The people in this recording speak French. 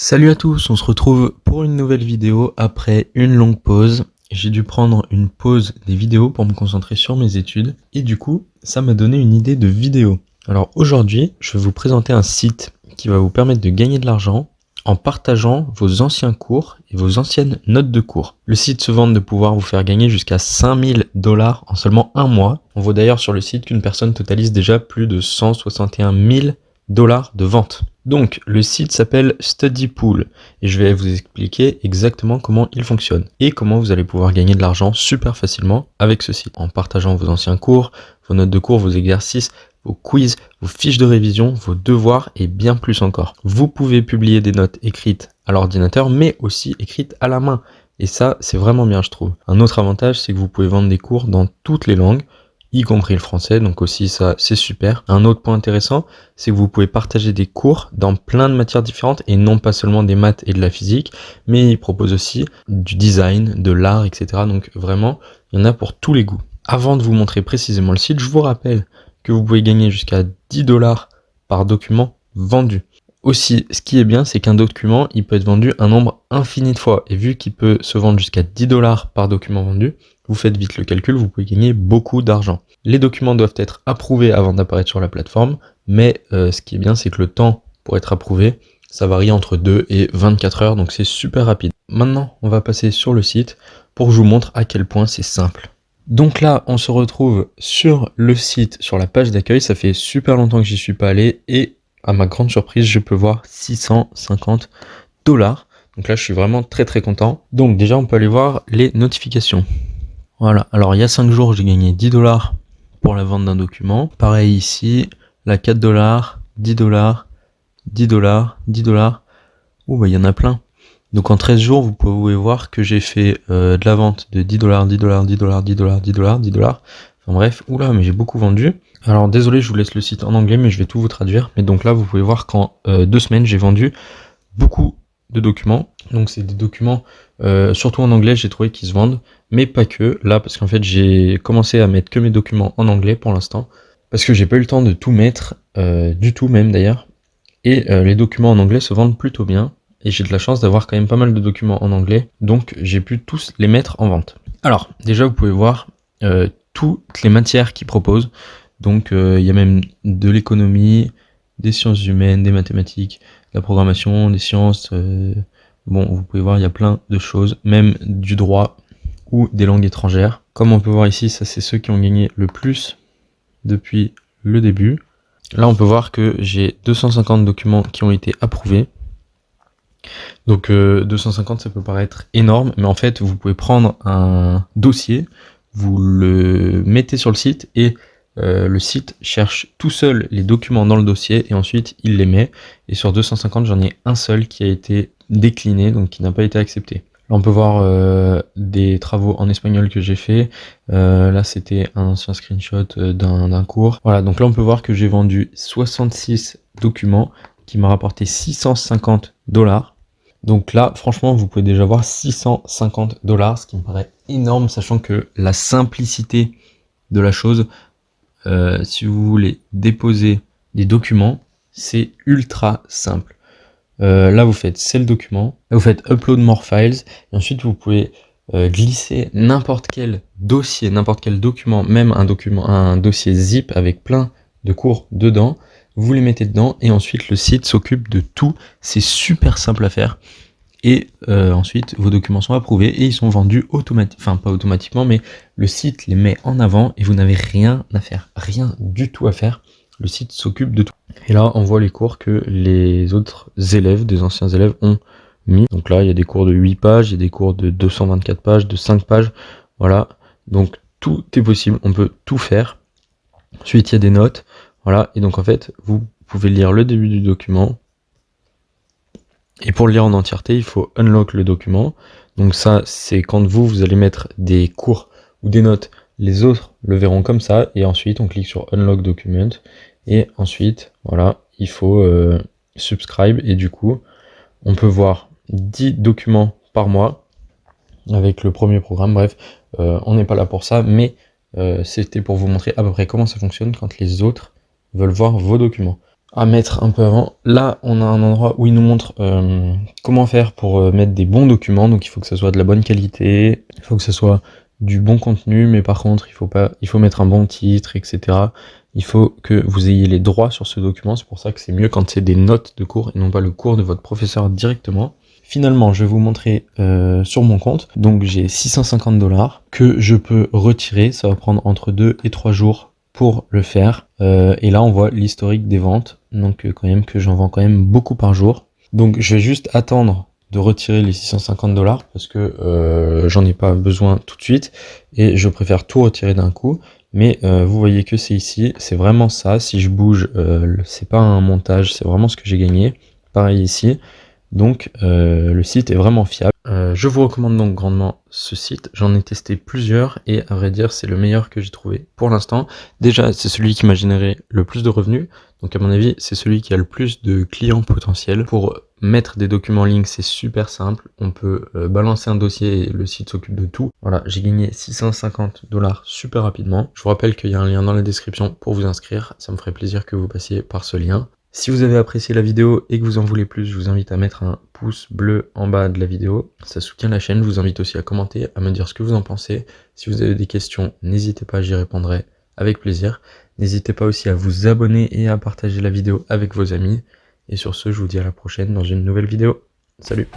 Salut à tous, on se retrouve pour une nouvelle vidéo après une longue pause. J'ai dû prendre une pause des vidéos pour me concentrer sur mes études et du coup, ça m'a donné une idée de vidéo. Alors aujourd'hui, je vais vous présenter un site qui va vous permettre de gagner de l'argent en partageant vos anciens cours et vos anciennes notes de cours. Le site se vante de pouvoir vous faire gagner jusqu'à 5000 $ en seulement un mois. On voit d'ailleurs sur le site qu'une personne totalise déjà plus de 161 000 $ de vente. Donc le site s'appelle Studypool et je vais vous expliquer exactement comment il fonctionne et comment vous allez pouvoir gagner de l'argent super facilement avec ce site en partageant vos anciens cours, vos notes de cours, vos exercices, vos quiz, vos fiches de révision, vos devoirs et bien plus encore. Vous pouvez publier des notes écrites à l'ordinateur mais aussi écrites à la main et ça c'est vraiment bien je trouve. Un autre avantage c'est que vous pouvez vendre des cours dans toutes les langues, y compris le français, donc aussi ça c'est super. Un autre point intéressant, c'est que vous pouvez partager des cours dans plein de matières différentes et non pas seulement des maths et de la physique, mais il propose aussi du design, de l'art, etc. Donc vraiment, il y en a pour tous les goûts. Avant de vous montrer précisément le site, je vous rappelle que vous pouvez gagner jusqu'à 10 $ par document vendu. Aussi, ce qui est bien, c'est qu'un document, il peut être vendu un nombre infini de fois. Et vu qu'il peut se vendre jusqu'à 10 $ par document vendu, vous faites vite le calcul, vous pouvez gagner beaucoup d'argent. Les documents doivent être approuvés avant d'apparaître sur la plateforme, mais ce qui est bien, c'est que le temps pour être approuvé, ça varie entre 2 et 24 heures, donc c'est super rapide. Maintenant, on va passer sur le site pour que je vous montre à quel point c'est simple. Donc là, on se retrouve sur le site, sur la page d'accueil, ça fait super longtemps que j'y suis pas allé, et à ma grande surprise, je peux voir 650 $. Donc là, je suis vraiment très très content. Donc déjà, on peut aller voir les notifications. Voilà, alors il y a 5 jours, j'ai gagné 10 $ pour la vente d'un document. Pareil ici, là 4 $, 10 $, 10 $, 10 $. Ouh, bah il y en a plein. Donc en 13 jours, vous pouvez voir que j'ai fait de la vente de 10 $, 10 $, 10 $, 10 $, 10 $, 10 $. Enfin bref, oula, mais j'ai beaucoup vendu. Alors désolé, je vous laisse le site en anglais, mais je vais tout vous traduire. Mais donc là, vous pouvez voir qu'en 2 semaines, j'ai vendu beaucoup de documents. Donc c'est des documents, surtout en anglais, j'ai trouvé qu'ils se vendent, mais pas que. Là, parce qu'en fait, j'ai commencé à mettre que mes documents en anglais pour l'instant, parce que j'ai pas eu le temps de tout mettre, du tout même d'ailleurs. Et les documents en anglais se vendent plutôt bien. Et j'ai de la chance d'avoir quand même pas mal de documents en anglais, donc j'ai pu tous les mettre en vente. Alors, déjà, vous pouvez voir toutes les matières qu'ils proposent. Donc, il y a même de l'économie, des sciences humaines, des mathématiques, de la programmation, des sciences. Bon, vous pouvez voir, il y a plein de choses, même du droit ou des langues étrangères. Comme on peut voir ici, ça c'est ceux qui ont gagné le plus depuis le début. Là, on peut voir que j'ai 250 documents qui ont été approuvés. Donc 250 ça peut paraître énorme, mais en fait vous pouvez prendre un dossier, vous le mettez sur le site et le site cherche tout seul les documents dans le dossier et ensuite il les met. Et sur 250 j'en ai un seul qui a été décliné, donc qui n'a pas été accepté. Là on peut voir des travaux en espagnol que j'ai fait. Là c'était un ancien screenshot d'un cours. Voilà, donc là on peut voir que j'ai vendu 66 documents qui m'a rapporté 650 $. Donc là, franchement, vous pouvez déjà voir 650 $, ce qui me paraît énorme, sachant que la simplicité de la chose, si vous voulez déposer des documents, c'est ultra simple. Là, vous faites c'est le document, là, vous faites upload more files, et ensuite vous pouvez glisser n'importe quel dossier, n'importe quel document, même un dossier zip avec plein de cours dedans. Vous les mettez dedans et ensuite le site s'occupe de tout. C'est super simple à faire. Et ensuite vos documents sont approuvés et ils sont vendus enfin pas automatiquement, mais le site les met en avant et vous n'avez rien à faire, rien du tout à faire. Le site s'occupe de tout. Et là on voit les cours que les autres élèves, des anciens élèves ont mis. Donc là il y a des cours de 8 pages, il y a des cours de 224 pages, de 5 pages. Voilà, donc tout est possible, on peut tout faire. Ensuite il y a des notes. Voilà, et donc en fait, vous pouvez lire le début du document. Et pour le lire en entièreté, il faut unlock le document. Donc ça, c'est quand vous allez mettre des cours ou des notes, les autres le verront comme ça. Et ensuite, on clique sur unlock document. Et ensuite, voilà, il faut subscribe. Et du coup, on peut voir 10 documents par mois avec le premier programme. Bref, on n'est pas là pour ça, mais c'était pour vous montrer à peu près comment ça fonctionne quand les autres veulent voir vos documents. à mettre un peu avant. Là, on a un endroit où il nous montre comment faire pour mettre des bons documents. Donc il faut que ça soit de la bonne qualité, il faut que ça soit du bon contenu, mais par contre, il faut mettre un bon titre, etc. Il faut que vous ayez les droits sur ce document. C'est pour ça que c'est mieux quand c'est des notes de cours et non pas le cours de votre professeur directement. Finalement, je vais vous montrer sur mon compte. Donc j'ai 650 $ que je peux retirer. Ça va prendre entre 2 et 3 jours pour le faire. Et là, on voit l'historique des ventes. Donc quand même que j'en vends quand même beaucoup par jour. Donc je vais juste attendre de retirer les 650 $ parce que j'en ai pas besoin tout de suite. Et je préfère tout retirer d'un coup. Mais vous voyez que c'est ici. C'est vraiment ça. Si je bouge, c'est pas un montage. C'est vraiment ce que j'ai gagné. Pareil ici. Donc le site est vraiment fiable. Je vous recommande donc grandement ce site. J'en ai testé plusieurs et à vrai dire c'est le meilleur que j'ai trouvé pour l'instant. Déjà c'est celui qui m'a généré le plus de revenus. Donc à mon avis c'est celui qui a le plus de clients potentiels. Pour mettre des documents en ligne c'est super simple. On peut balancer un dossier et le site s'occupe de tout. Voilà, j'ai gagné 650 $ super rapidement. Je vous rappelle qu'il y a un lien dans la description pour vous inscrire. Ça me ferait plaisir que vous passiez par ce lien. Si vous avez apprécié la vidéo et que vous en voulez plus, je vous invite à mettre un pouce bleu en bas de la vidéo. Ça soutient la chaîne. Je vous invite aussi à commenter, à me dire ce que vous en pensez. Si vous avez des questions, n'hésitez pas, j'y répondrai avec plaisir. N'hésitez pas aussi à vous abonner et à partager la vidéo avec vos amis. Et sur ce, je vous dis à la prochaine dans une nouvelle vidéo. Salut!